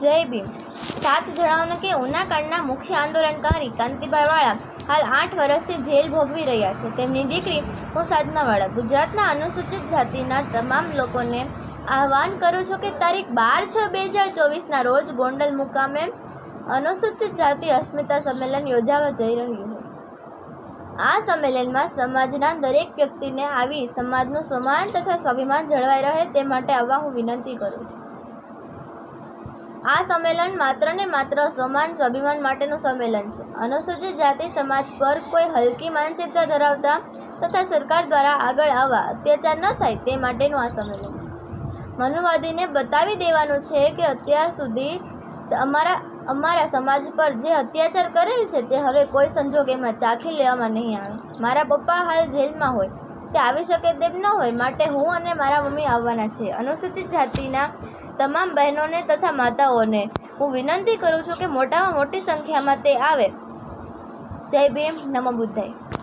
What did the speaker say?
જય ભીમ. સાત જણાવોને કે ઉનાકાંડના મુખ્ય આંદોલનકારી કાંતિભાઈ વાળા હાલ 8 વર્ષથી જેલ ભોગવી રહ્યા છે. તેમની દીકરી હું સાધના વાળા ગુજરાતના અનુસૂચિત જાતિના તમામ લોકોને આહવાન કરું છું કે તારીખ 12/6/2024 રોજ ગોંડલ મુકામે અનુસૂચિત જાતિ અસ્મિતા સંમેલન યોજાવા જઈ રહ્યું છે. આ સંમેલનમાં સમાજના દરેક વ્યક્તિને આવી સમાજનું સન્માન તથા સ્વાભિમાન જળવાઈ રહે તે માટે આવવા હું વિનંતી કરું છું. આ સંમેલન માત્ર ને માત્ર સન્માન સ્વાભિમાન માટેનું સંમેલન છે. અનુસૂચિત જાતિ સમાજ પર કોઈ હલકી માનસિકતા ધરાવતા તથા સરકાર દ્વારા આગળ આવવા અત્યાચાર ન થાય તે માટેનું આ સંમેલન છે. મનુવાદીને બતાવી દેવાનું છે કે અત્યાર સુધી અમારા સમાજ પર જે અત્યાચાર કરેલ છે તે હવે કોઈ સંજોગ એમાં ચાખી લેવામાં નહીં આવે. મારા પપ્પા હાલ જેલમાં હોય તે આવી શકે તેમ ન હોય માટે હું અને મારા મમ્મી આવવાના છે. અનુસૂચિત જાતિના તમામ બહેનોને તથા માતાઓને હું વિનંતી કરું છું કે મોટામાં મોટી સંખ્યામાં તે આવે. જય ભીમ. નમો બુદ્ધાય.